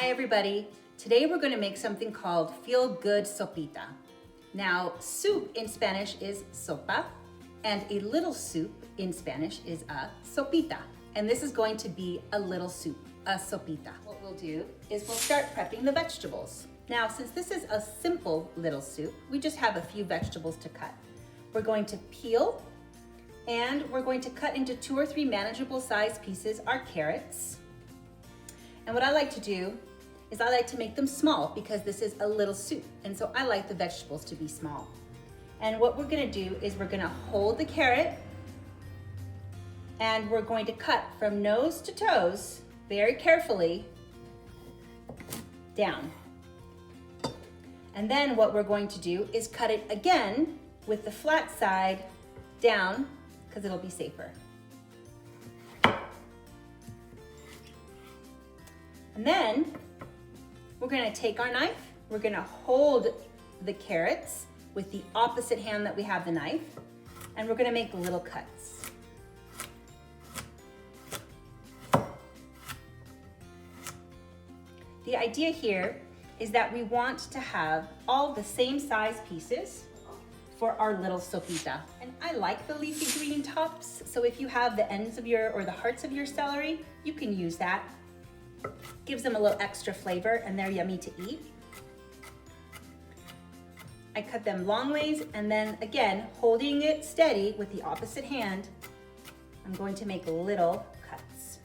Hi everybody. Today we're going to make something called Feel Good Sopita. Now, soup in Spanish is sopa, and a little soup in Spanish is a sopita. And this is going to be a little soup, a sopita. What we'll do is we'll start prepping the vegetables. Now, since this is a simple little soup, we just have a few vegetables to cut. We're going to peel, and we're going to cut into 2 or 3 manageable size pieces our carrots. And what I like to do is I like to make them small because this is a little soup. And so I like the vegetables to be small. And what we're gonna do is we're gonna hold the carrot and we're going to cut from nose to toes very carefully down. And then what we're going to do is cut it again with the flat side down because it'll be safer. And then we're gonna take our knife, we're gonna hold the carrots with the opposite hand that we have the knife, and we're gonna make little cuts. The idea here is that we want to have all the same size pieces for our little sopita. And I like the leafy green tops, so if you have the ends of your, or the hearts of your celery, you can use that. Gives them a little extra flavor and they're yummy to eat. I cut them long ways, and then again, holding it steady with the opposite hand, I'm going to make little cuts.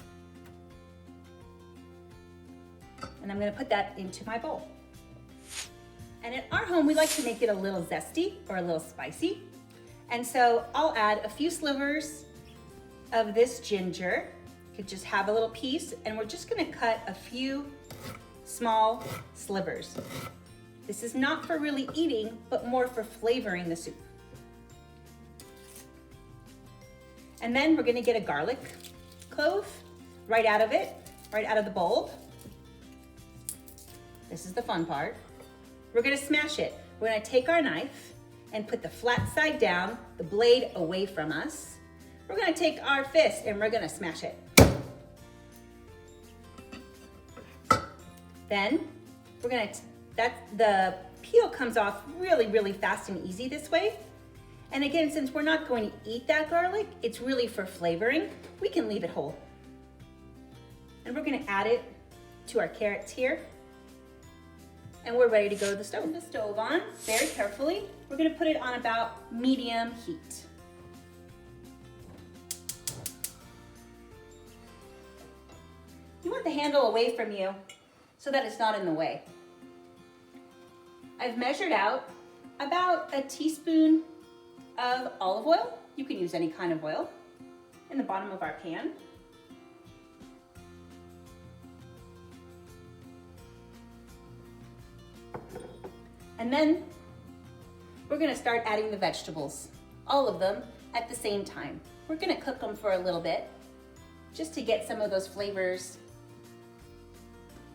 And I'm gonna put that into my bowl. And in our home, we like to make it a little zesty or a little spicy. And so I'll add a few slivers of this ginger. You could just have a little piece, and we're just gonna cut a few small slivers. This is not for really eating, but more for flavoring the soup. And then we're gonna get a garlic clove right out of it, right out of the bowl. This is the fun part. We're gonna smash it. We're gonna take our knife and put the flat side down, the blade away from us. We're gonna take our fist and we're gonna smash it. Then we're gonna, the peel comes off really, really fast and easy this way. And again, since we're not going to eat that garlic, it's really for flavoring. We can leave it whole. And we're gonna add it to our carrots here. And we're ready to go to the stove. Put the stove on very carefully. We're gonna put it on about medium heat. You want the handle away from you so that it's not in the way. I've measured out about a teaspoon of olive oil. You can use any kind of oil in the bottom of our pan. And then we're gonna start adding the vegetables, all of them at the same time. We're gonna cook them for a little bit just to get some of those flavors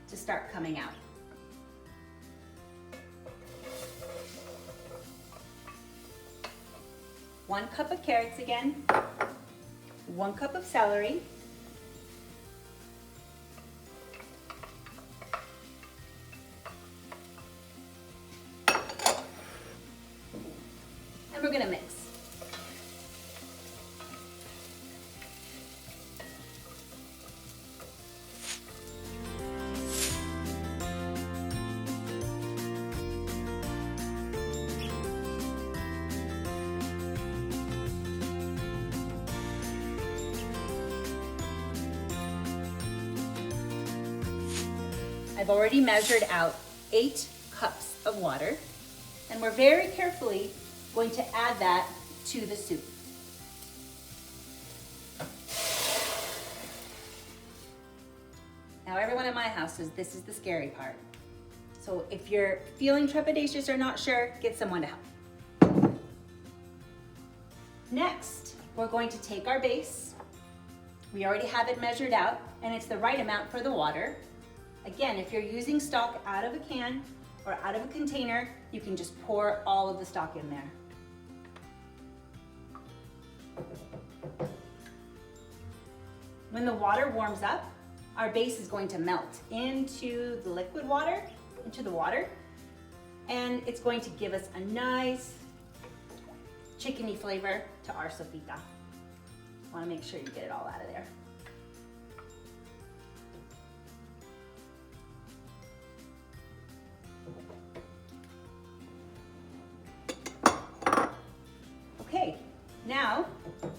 to start coming out. One cup of carrots again, 1 cup of celery, and we're gonna mix. I've already measured out 8 cups of water, and we're very carefully going to add that to the soup. Now, everyone in my house says this is the scary part. So if you're feeling trepidatious or not sure, get someone to help. Next, we're going to take our base. We already have it measured out, and it's the right amount for the water. Again, if you're using stock out of a can or out of a container, you can just pour all of the stock in there. When the water warms up, our base is going to melt into the liquid water, into the water, and it's going to give us a nice chickeny flavor to our sopita. Want to make sure you get it all out of there. Okay, now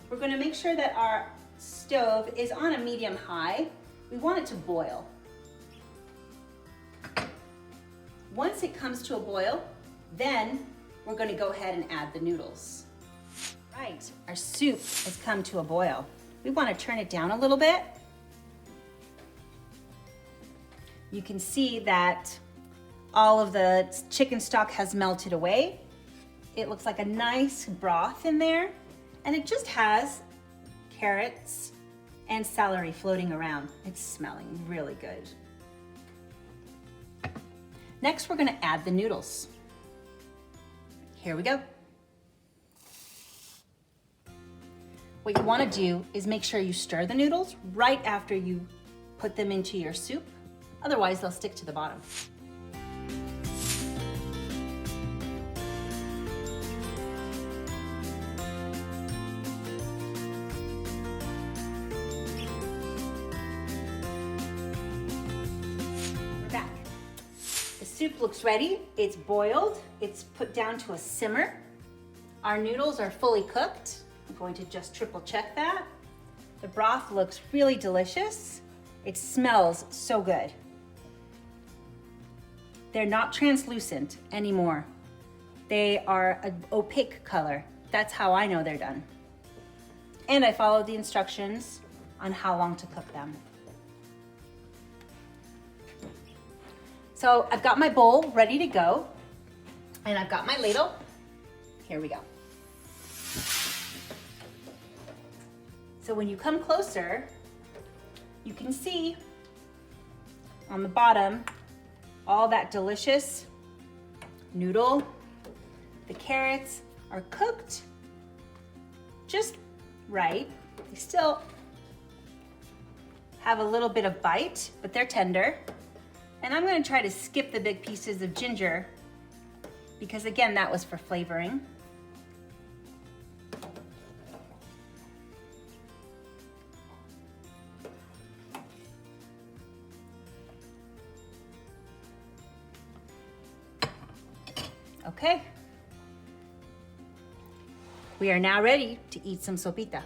we're going to make sure that our stove is on a medium high. We want it to boil. Once it comes to a boil, then we're going to go ahead and add the noodles. Right, our soup has come to a boil. We want to turn it down a little bit. You can see that all of the chicken stock has melted away. It looks like a nice broth in there, and it just has carrots and celery floating around. It's smelling really good. Next, we're gonna add the noodles. Here we go. What you wanna do is make sure you stir the noodles right after you put them into your soup. Otherwise, they'll stick to the bottom. Soup looks ready. It's boiled. It's put down to a simmer. Our noodles are fully cooked. I'm going to just triple check that. The broth looks really delicious. It smells so good. They're not translucent anymore. They are an opaque color. That's how I know they're done. And I followed the instructions on how long to cook them. So I've got my bowl ready to go, and I've got my ladle. Here we go. So when you come closer, you can see on the bottom all that delicious noodle. The carrots are cooked just right. They still have a little bit of bite, but they're tender. And I'm going to try to skip the big pieces of ginger because, again, that was for flavoring. Okay. We are now ready to eat some sopita.